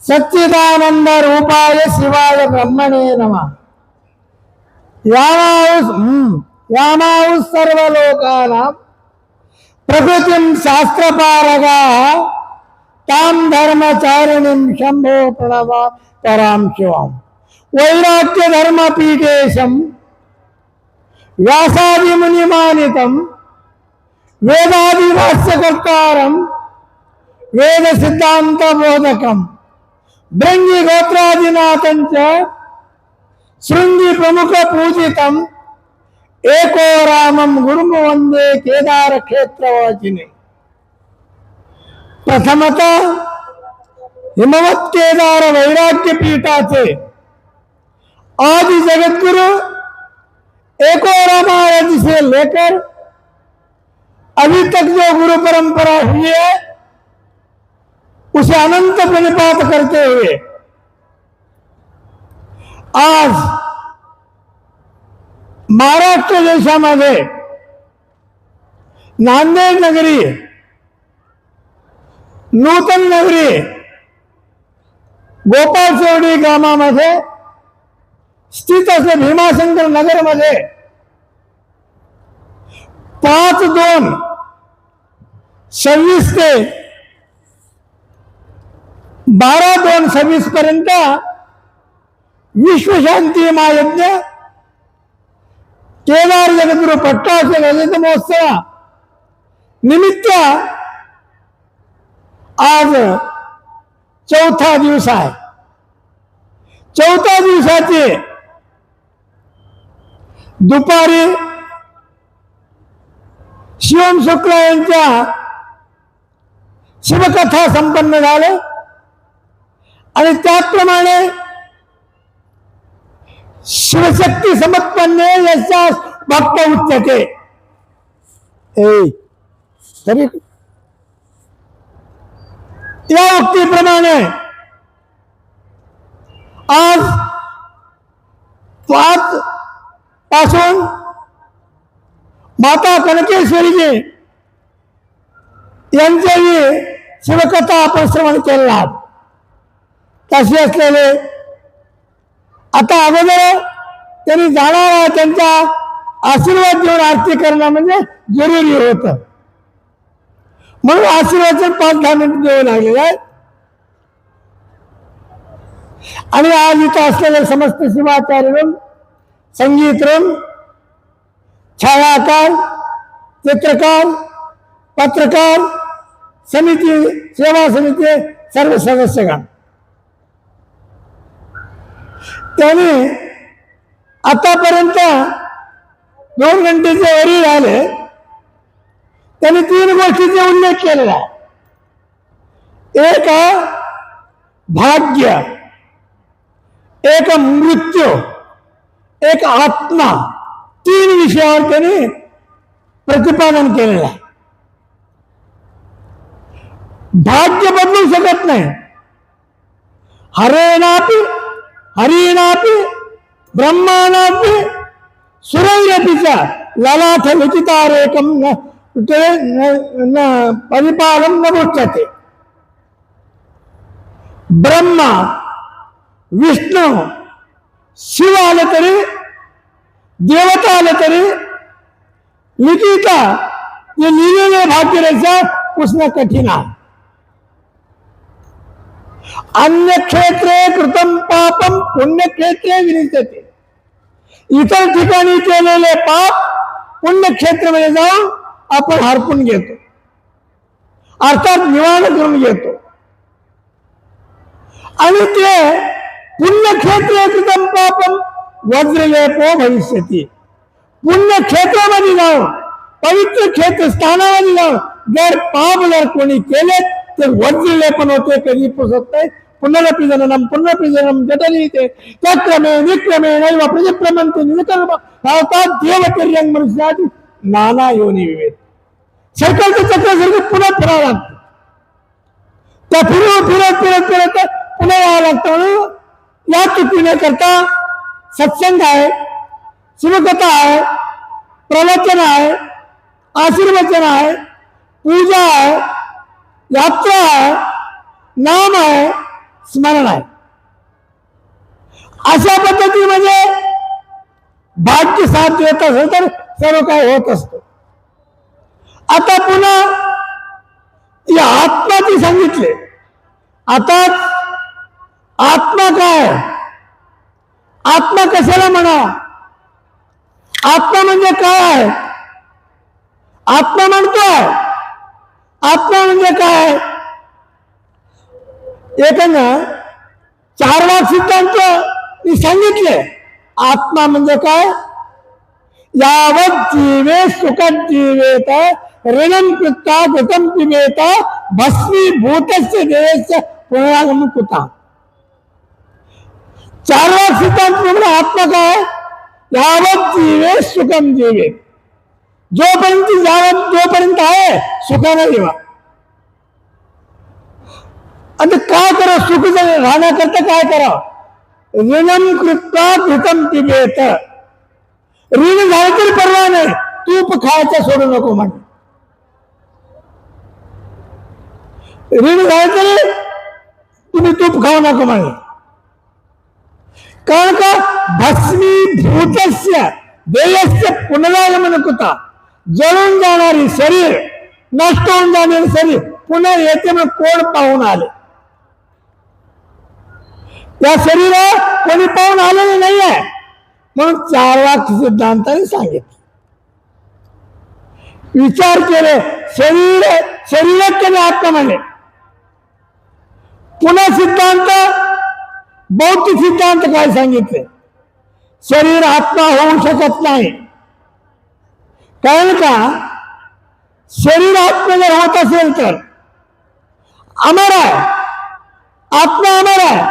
सच्चिदानंद रूपाय शिवाय ब्रह्मणे नमः। यामाहुः सर्वलोकानां प्रकृतिं शास्त्रपारगाः तां धर्मचारिणीं शंभो प्रणव परां शिवाम्। वैराग्य धर्मपीठेशं व्यासादिमुनिमानितं वेदादिभाष्यकर्तारं वेद सिद्धांत बोधकं भृंगी गोत्रादिनाथं च शृंगी प्रमुख पूजितम् एको रामं गुरुं वंदे केदार क्षेत्रवासिने। प्रथमतः हिमवत केदार वैराग्य पीठाचे आदि जगतगुरु एको रामायण से लेकर अभी तक जो गुरु परंपरा हुई है उसे अनंत प्रणिपात करते हुए आज महाराष्ट्र देशामध्ये नांदेड नगरी, नूतन नगरी, गोपाळचोडी ग्रामामध्ये स्थित असले भीमाशंकर नगर मध्ये 5/2/26 ते 12/2/26 पर्यंत विश्वशांती महायज्ञ केदार जगद्गुरु पट्टाभिषेक रजत महोत्सव निमित्त आज चौथा दिवस आहे। चौथ्या दिवसाची दुपारी शिवम शुक्ल यांच्या शिवकथा संपन्न झाले आणि त्याप्रमाणे शिवशक्ती समत्पन्ने यशास भक्त उच्चते। तरी या उक्तीप्रमाणे आज 5 पासून माता कनकेश्वरीजी यांच्याही शिवकथा आपण श्रवण केला आहात। तसे असलेले आता अगोदर त्यांनी जाणारा त्यांचा आशीर्वाद देऊन आरती करणं म्हणजे जरुरी होतं, म्हणून आशीर्वाद 5-10 मिनिट देऊ लागलेले आहेत। आणि आज इथं असलेले समस्त शिवाचार्य, संगीतरूम, छायाकार, चित्रकार, पत्रकार समिती, सेवा समिती सर्व सदस्यगण त्यांनी आतापर्यंत 2 घंटेचे वरी झाले। त्यांनी 3 गोष्टींचा उल्लेख केलेला आहे। एक भाग्य, एक मृत्यू, एक आत्मा, 3 विषयावर त्यांनी प्रतिपादन केलेलं आहे। भाग्य बदलू शकत नाही। हरेणापि हरिणापि ब्रह्माणापि सुरैरपिचा ललाठ लिखितारेकं न परिपालं न मुच्यते। ब्रह्मा, विष्णू, शिव आलं तरी, देवता आलं तरी लिखिता ये लिहिलेले भाग्यरेषा उसने कठीण आहे। अन्य क्षेत्रे कृतम पापम पुण्यक्षेत्रे विनिश्चते। इतर ठिकाणी केलेले पाप पुण्यक्षेत्रामध्ये जाऊन आपण हरपून घेतो, अर्थात निवारण करून घेतो। आणि ते पुण्यक्षेत्रे कृतम पापम वज्रलेपो भविष्यति। पुण्यक्षेत्रामध्ये जाऊन, पवित्र क्षेत्र स्थानामध्ये जाऊन जर पाप जर कोणी केले ते वज्रलेपन होते, कधी पुसत नाही। पुनरपि जननम पुनरपि जननम जटनीते तक्रमे विक्रमे नैव प्रतिप्रमन्ते निकर्म अर्थात देवतिर्यंग मनुष्यादि नाना योनी विवेद। सायकलचं चक्र सारखं पुन्हा फिरावं लागतं, त्या फिरत पुन्हा यावं लागतं। म्हणून या चुकीने करता सत्संग आहे, शिवकथा आहे, प्रवचन आहे, आशीर्वचन आहे, पूजा आहे, यात्रा आहे, नाम आहे, स्मरण आहे. अशा पद्धतीमध्ये भाग्य साथ देत असेल तर सर्व काय होत असतं. आता पुन्हा या आत्माची सांगितले. आता आत्मा काय, आत्मा कशाला म्हणा, आत्मा म्हणजे काय आहे, आत्मा म्हणतोय आत्मा म्हणजे काय. एकानं चार वाक सिद्धांत मी सांगितले. आत्मा म्हणजे काय, यावत जीवे सुखद जीवेत ऋणम कृता घृतम पिबेत भस्मीभूतस्य देहस्य पुनरागमन कुता. चार वाक सिद्धांत म्हणजे आत्मा काय, यावत जीवे सुखम जीवे, जोपर्यंत आहे सुखाने जीवा. आता काय करा, सुख राहण्याकरता काय करा, ऋणम कृत्वा घृतम पिबेत. ऋण झालं तरी परवा नाही, तूप खायचं सोडू नको म्हणे. ऋण झालं तरी तुम्ही तूप खाऊ नको म्हणे. कारण का भस्मीभूतस्य देयस्य पुनरागमन कुता. जळून जाणारी शरीर, नष्ट होऊन जाणारे शरीर पुन्हा येते मग कोण पाहून आले. त्या शरीरा कोणी पाहून आलेले नाही आहे म्हणून चार वाक सिद्धांताने सांगितले. विचार केले, शरीर केले आत्मा म्हणे. पुन्हा सिद्धांत बौद्ध सिद्धांत काय सांगितले, शरीर आत्मा होऊ शकत नाही. कारण का शरीर आत्मा जर होत असेल तर अमर आहे, आत्मा अमर आहे.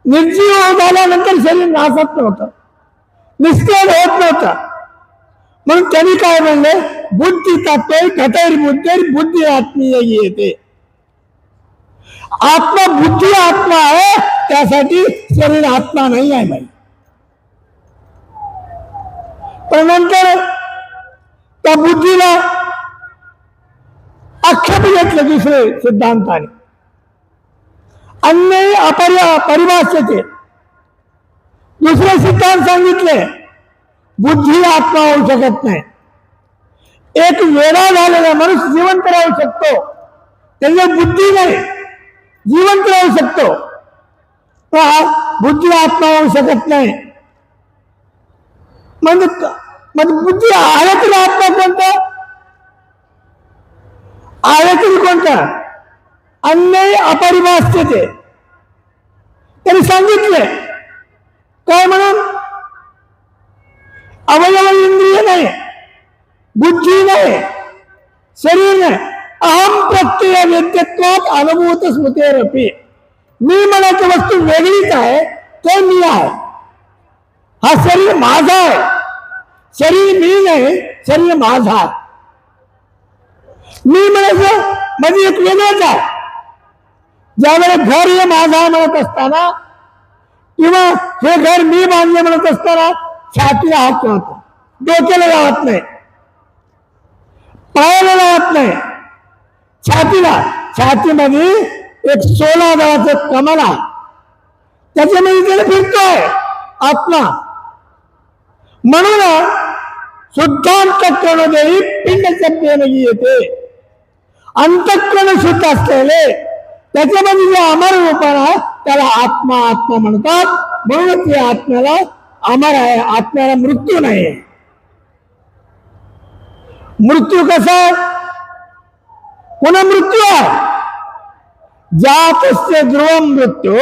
निर्जीव झाल्यानंतर शरीर नासत नव्हतं, निष्क्रिय होत नव्हतं. म्हणून त्यांनी काय म्हणले, बुद्धी तत्व घटैर्बुद्धीर बुद्धी आत्मीय येते. आत्मा बुद्धी आत्मा आहे, त्यासाठी शरीर आत्मा नाही आहे माहिती. पण नंतर त्या बुद्धीला आक्षेप घेतले दुसरे सिद्धांताने. अन्य परिभाषेचे दुसरे सिद्धांत सांगितले, बुद्धी आत्मा होऊ शकत नाही. एक वेडा झालेला मनुष्य जिवंत राहू शकतो, त्याची बुद्धी नाही, जिवंत राहू शकतो, बुद्धी आत्मा होऊ शकत नाही. म्हणजे बुद्धी आहे तरी आत्मा कोणता, आहे तरी कोणता, अन्य अपरिभाषेचे त्यांनी सांगितले. काय म्हणून, अवयव इंद्रिय नाही, बुद्धी नाही, शरीर नाही. अहम प्रत्यय वेद्यत्वात अनुभूत स्मृतेरपी. मी म्हणायची वस्तू वेगळीच आहे, ते मी आहे. हा शरीर माझा आहे, शरीर मी नाही, शरीर माझा आहे. मी म्हणायचं म्हणजे एक वेगळंच आहे. ज्यावेळेस घर हे माझा म्हणत असताना किंवा हे घर मी बांधले म्हणत असताना छातीला हात लावतो, डोक्याला लावत नाही, पायाला लावत नाही, छातीमध्ये एक 16 दळाचं कमल आहे, त्याच्यामध्ये त्याला फिरतोय आत्मा. म्हणून शुद्धांतकरण देवी पिंड शब्देने येते. अंतःकरण शुद्ध असलेले त्याच्यामध्ये जे अमर रूपान आहे त्याला आत्मा आत्मा म्हणतात. म्हणून ते आत्म्याला अमर आहे, आत्म्याला मृत्यू नाही. मृत्यू कसा, पुन्हा मृत्यू आहे. जातस्य ध्रुवम मृत्यू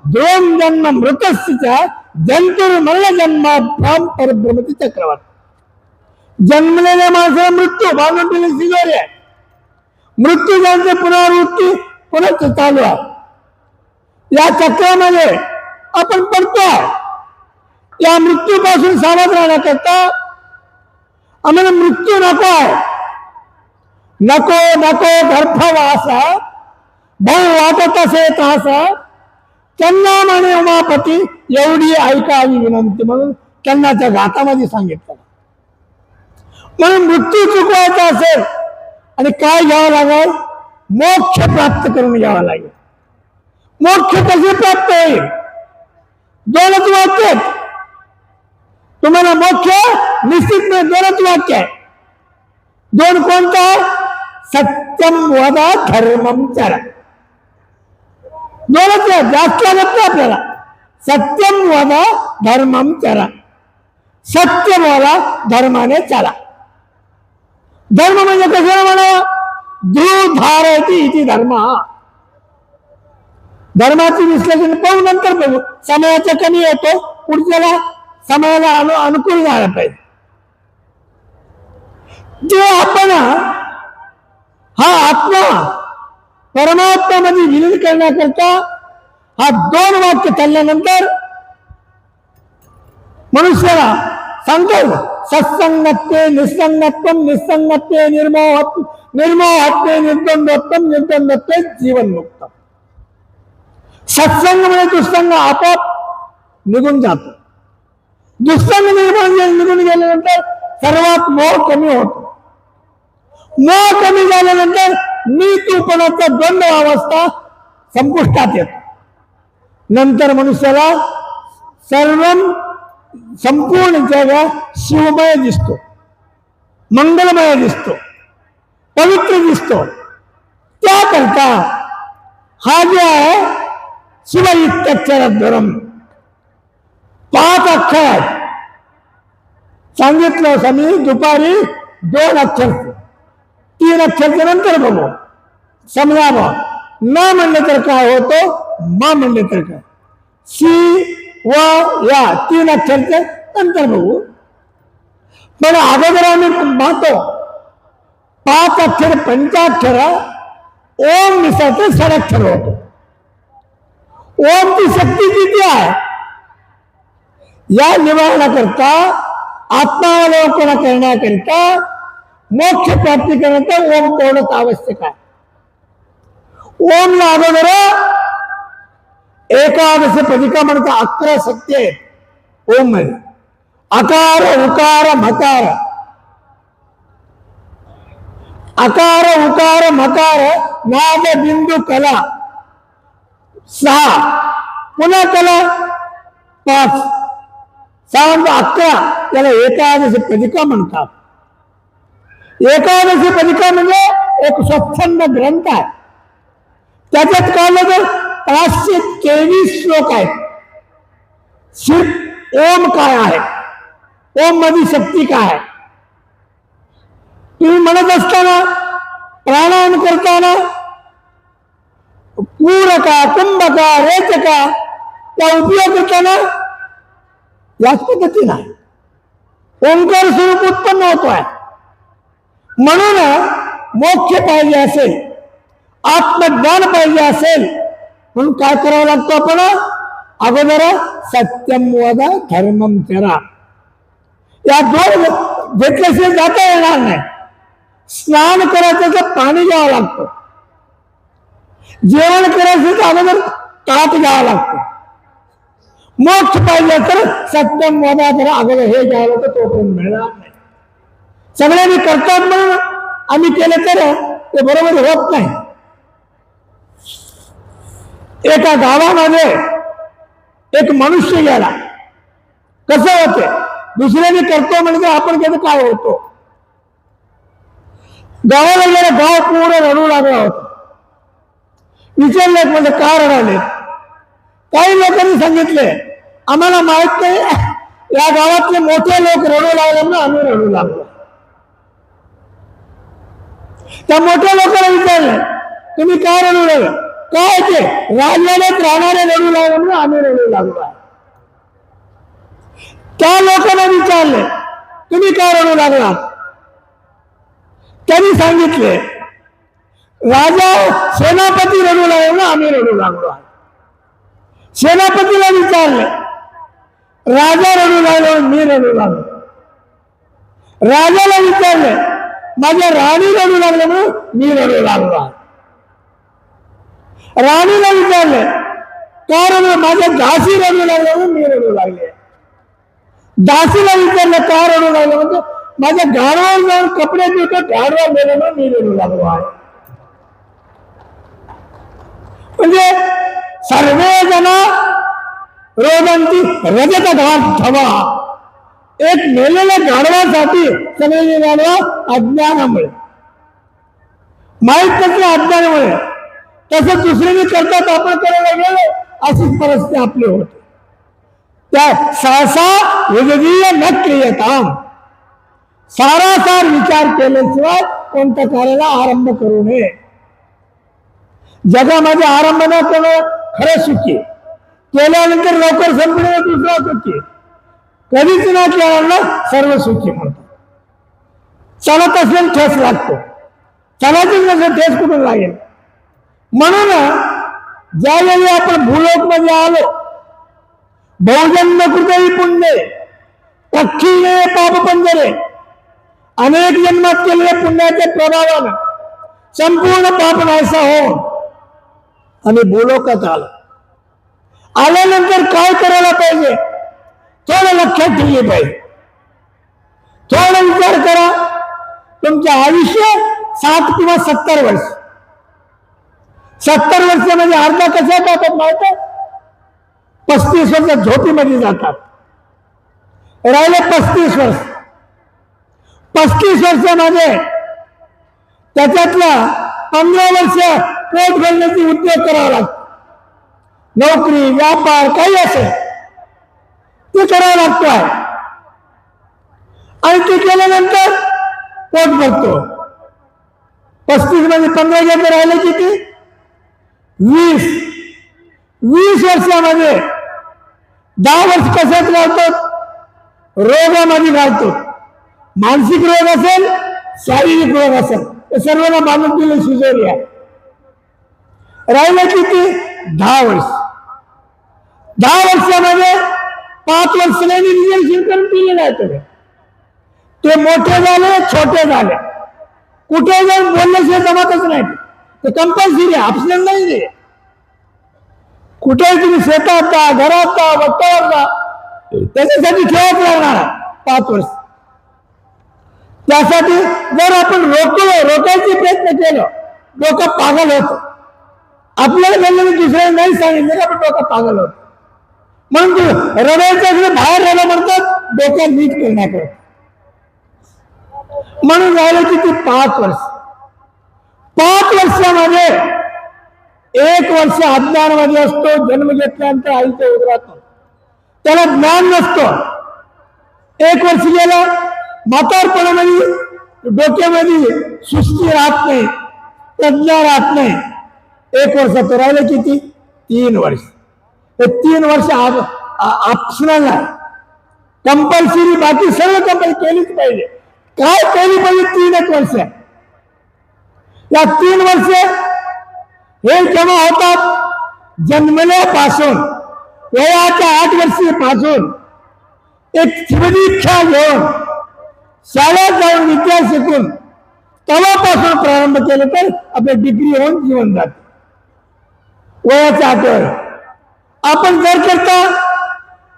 ध्रुवम जन्म मृतस्य जंतुर्मरण जन्माभ्याम परब्रह्मति चक्रवर्ती. जन्मलेल्या माणसाला मृत्यू बांधून दिली सिजोरी आहे. मृत्यू त्यांचे पुनरावृत्ती पुन्हा चालू आहे. या चक्रामध्ये आपण पडतोय. या मृत्यूपासून सावध राहण्याकरता आम्हाला मृत्यू नको आहे. नको नको गर्भवास भाऊ वाटत असे तास त्यांना म्हणे उमापती एवढी ऐकावी विनंती म्हणून त्यांनाच्या घातामध्ये सांगितलं. म्हणून मृत्यू चुकवायचा असेल आणि काय घ्यावं लागेल, मोक्ष प्राप्त करून घ्यावा लागेल. मोक्ष कसे प्राप्त होईल? दोनच वाक्य आहेत. तुम्हाला मोक्ष निश्चित नाही, दोनच वाक्य आहे. दोन कोणता? सत्यम वद धर्मम चर. दोनच आहे, जास्त लागत नाही आपल्याला. सत्यम वद धर्मम चर. सत्य बोला, धर्माने चला. धर्म म्हणजे कशाला म्हणावा? ध्रुव धारयती इति धर्म. धर्माचे विश्लेषण पाहू, नंतर बघू. समयाचा कमी येतो, पुढच्याला समयाला अनुकूल झाला पाहिजे. जे आपण हा आत्मा परमात्म्यामध्ये विलीन करण्याकरता हा दोन वाक्य चालल्यानंतर मनुष्याला सांगतो सत्संगत्वे निसंगत्वम निसंगत्वे निर्मोहत्वे निर्द्वंद्वत्वम निर्द्वंद्वत्वे जीवन मुक्त. सत्संग म्हणजे दुसंग आपोआप निघून जातो. दुसंग निघून गेल्यानंतर सर्वात मोह कमी होतो. मोह कमी झाल्यानंतर मी तूपणाचा द्वंद्व अवस्था संपुष्टात येतो. नंतर मनुष्याला सर्व संपूर्ण जग शिवमय दिसतो, मंगलमय दिसतो, पवित्र दिसतो. त्याकरता हा जो आहे शिव इत्यक्षर धर्म 5 अक्षर आहेत. सांगितलं समी दुपारी 2 अक्षर, 3 अक्षरच्या नंतर बघू. समजावं. न म्हणले तर काय होतो, मा म्हणले तर काय. सी व या 3 अक्षरच्या नंतर बघू. पण अगोदर आम्ही पाहतो 5 अक्षर पंचाक्षर ओम मिसाचं षडाक्षर होतो. ओमची शक्ती किती आहे? या निवारणाकरता, आत्मावलोकन करण्याकरिता, मोक्ष प्राप्ती करण्याचा ओम तेवढंच आवश्यक आहे. ओमला अगोदर एकादश पदिका म्हणता 11 शक्ती आहेत ओम मध्ये. अकार उकार मकार, अकार उकार मकार नाद बिंदू कला 6, पुन्हा कला 5, 6 11. त्याला एकादशी पदिका म्हणतात. एकादशी पदिका म्हणजे एक स्वच्छंद ग्रंथ आहे. त्याच्यात काय तर 523 श्लोक आहेत. सिर्फ ओम काय आहे, ओम मध्ये शक्ती काय आहे. तुम्ही म्हणत असताना, प्राणायाम करताना पूरका कुंभका रेचका त्या उपयोग करताना याच पद्धतीने ओंकार स्वरूप उत्पन्न होतोय. म्हणून मोक्ष पाहिजे असेल, आत्मज्ञान पाहिजे असेल, म्हणून काय करावं लागतं? आपण अगोदर सत्यम वद धर्मम चरा. या 2 घेतल्याशिवाय जाता येणार नाही. स्नान करायचं तर पाणी घ्यावं लागतं. जेवण करायचं तर अगोदर ताट घ्यावं लागतं. मोक्ष पाहिजे तर सत्यम वदा जरा अगोदर हे घ्यावं तर तो पण मिळणार नाही. सगळ्यांनी करतात म्हणून आम्ही केलं तर ते बरोबर होत नाही. एका गावामध्ये एक मनुष्य गेला. कसं होते? दुसऱ्याने करतो म्हणजे आपण कसं काय होतो? गावाला गेला, गाव पूर्ण रडू लागला होता. विचारले म्हणजे का रडाले? काही लोकांनी सांगितले आम्हाला माहित नाही, या गावातले मोठे लोक रडू लागले ना आम्ही रडू लागलो. त्या मोठ्या लोकांना विचारले तुम्ही काय रडू लागला? काय ते राजवाड्यात राहणारे रडू लागले म्हणून आम्ही रडू लागलो. त्या लोकांना विचारले तुम्ही काय रडू लागला? त्यांनी सांगितले राजा सेनापती रडू लागले म्हणून आम्ही रडू लागलो. सेनापतीला विचारले राजा रडू लागले म्हणून मी रडू लागलो. राजाला विचारले माझ्या राणी रडू लागले म्हणून मी रडू लागलो. राणीला विचारले कारण माझ्या दासी रडू लागले म्हणून मी रडू लागले. दासीला विचारलं का रडू लागले म्हणजे माझ्या गाडवावर जाऊन कपडे देतो गाडवा गेले म्हणून मी रडू लागलो आहे. म्हणजे सर्वे जन रोदंती रजत घाट ठवा. एक मेलेल्या गाढवासाठी सगळे गाढवा अज्ञानामुळे, माहीत नसलं अज्ञानामुळे. तसं दुसऱ्याने करतात आपण करायला गेलो अशीच परिस्थिती आपली होते. त्या सहसा विगदीय न क्रियताम, सारासार विचार केल्याशिवाय कोणत्या कार्याला आरंभ करू नये. जगामध्ये आरंभ न करणं खरं सुखी, केल्यानंतर लवकर संपणे दुसरा सुखी, कधीच न केल्यानं सर्व सुखी म्हणतात. चालत असेल ठेस लागतो, चालायचंच नसेल ठेस कुठून लागेल. म्हणून ज्यावेळी आपण भूलोक मध्ये आलो, बहुजन्म कृतही पुण्य पक्षीने पाप पंजरे, अनेक जन्मात केलेल्या पुण्याच्या प्रभावानं संपूर्ण पाप नाहीसा हो आणि भूलोकात आलो. आल्यानंतर काय करायला पाहिजे थोडं लक्षात ठेवले पाहिजे. थोडा विचार करा. तुमचं आयुष्य 60 किंवा 70 वर्ष. 70 वर्षामध्ये अर्धा कशा जातात माहित आहे? 35 वर्ष झोपीमध्ये जातात. राहिले 35 वर्ष. 35 वर्षामध्ये त्याच्यातला 15 वर्ष पोट भरण्याचे उद्योग करावा लागतो. नोकरी व्यापार काही असेल ते करावं लागतो आहे. आणि ते केल्यानंतर पोट भरतो. 35 मध्ये 15 घेत राहिले किती? 20 वर्षामध्ये 10 वर्ष कशात घालतो? रोगामध्ये घालतो. मानसिक रोग असेल, शारीरिक रोग असेल, ते सर्वांना बांधून दिले शिजोरी आहे. राहिलं किती? 10 वर्ष. 10 वर्षामध्ये 5 वर्ष रिजर्वेशन करून दिलेलं आहे. तुम्ही ते मोठे झाले छोटे झाले, कुठे जाऊन बोलल्याशिवाय जमतच नाही. ते कंपल्सरी आहे, ऑप्शनल नाही. ते कुठेही तुम्ही शेतात जा, घरात जा, वट्टावर जा, त्याच्यासाठी ठेवाच लागणार 5 वर्ष. त्यासाठी जर आपण रोखायचे प्रयत्न केलं, डोकं पागल होतं. आपल्याला बोललं दुसऱ्याला नाही सांगितलं आपण डोकं पागल होतं. म्हणून रडायचं बाहेर राहिलं म्हणतात, डोक्यात नीट करण्याकडे. म्हणून राहिलं किती? 5 वर्ष. 5 वर्षामध्ये 1 वर्ष अज्ञानामध्ये असतो. जन्म घेतल्यानंतर आईच्या उदरातून त्याला ज्ञान नसतो. 1 वर्ष गेलं, म्हातारपणामध्ये डोक्यामध्ये सुस्ती राहत नाही, प्रज्ञा राहत नाही. 1 वर्ष तो राहिलं किती? 3 वर्ष. हे 3 वर्ष ऑप्शनल आहे, कंपल्सरी. बाकी सर्व कंपल्सरी केलीच पाहिजे. काय केली पाहिजे? 3 वर्ष. या 3 वर्ष हे जेव्हा होतात, जन्मल्यापासून वयाच्या 8 वर्षापासून एक शिवदीक्षा घेऊन शाळेत जाऊन विद्या शिकून तेव्हापासून प्रारंभ केलं तर आपल्या डिग्री होऊन जीवन जाते. वयाच्या 8 वर आपण जर करता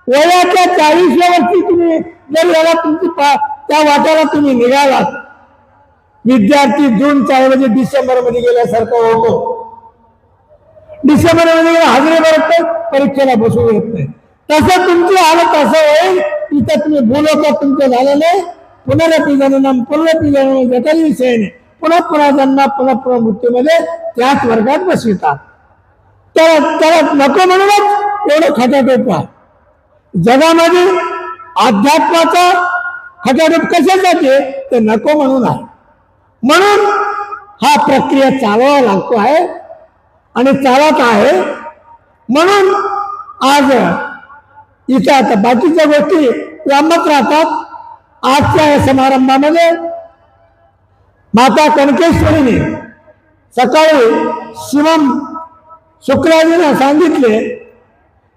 वयाच्या 40व्या वर्षी तुम्ही जर याला तुमची त्या वाट्याला तुम्ही निघालात, विद्यार्थी जूनच्या ऐवजी डिसेंबर मध्ये गेल्यासारखं होतो. डिसेंबर मध्ये गेला हजेरी भरत नाही, परीक्षेला बसू येत नाही. तसं तुमची हालत असं होईल, इथं तुम्ही भूलोकात तुमचं झालं नाही, पुनरपि जननम पुनरपि जननम जटाही विषयाने पुन्हा जन्म पुन्हा मृत्यूमध्ये त्याच वर्गात बसवितात. त्याला नको म्हणूनच एवढं खटाटोप आहे. जगामध्ये अध्यात्माचा खटाटोप कशासाठी? ते नको म्हणून आहे. म्हणून हा प्रक्रिया चालवावा लागतो आहे आणि चालत आहे. म्हणून आज इथं आता बाकीच्या गोष्टी लांबत राहतात. आजच्या या समारंभामध्ये माता कनकेश्वरीने सकाळी शिवम शुक्राजींना सांगितले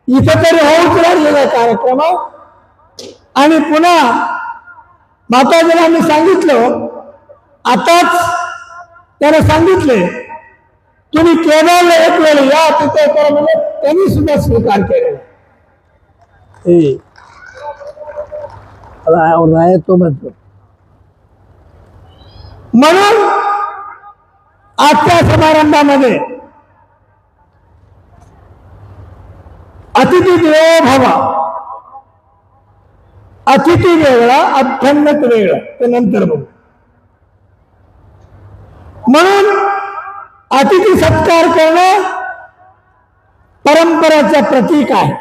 इथं तरी होऊच राहिलेला कार्यक्रम. आणि पुन्हा माताजीला आम्ही सांगितलं, आताच त्याला सांगितले तुम्ही केवळ एक वेळ या तिथे करा म्हणजे त्यांनी सुद्धा स्वीकार केलेला. तो म्हणतो. म्हणून आजच्या समारंभामध्ये अतिथी देवो भव, अतिथी वेगळा अभ्यंगत वेगळा, ते नंतर बघू. म्हणून अतिथी सत्कार करणं परंपराचं प्रतीक आहे.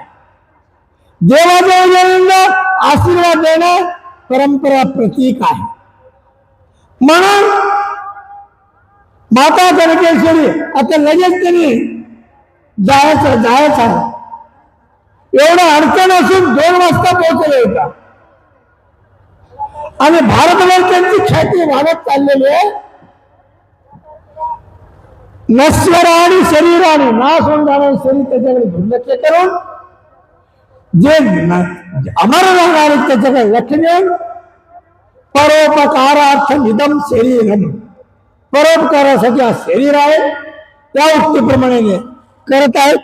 देवाजवळ गेल्यानं आशीर्वाद देणं परंपरा प्रतीक आहे. म्हणून माता कनकेश्वरी आता लगेच त्यांनी जायचं एवढं अडचण असून 2 वाजता पोहोचले होता आणि भारतभर त्यांची ख्याती वाढत चाललेली आहे. नश्वर आणि शरीराने नाश होऊन जाणारे शरीर त्याच्याकडे दुर्लक्ष करून जे अमर राहणार आहेत त्याच्याकडे लक्ष देऊन परोपकारार्थ निदम शरीरम, परोपकारासाठी हा शरीर आहे त्या उक्तीप्रमाणे करत आहेत.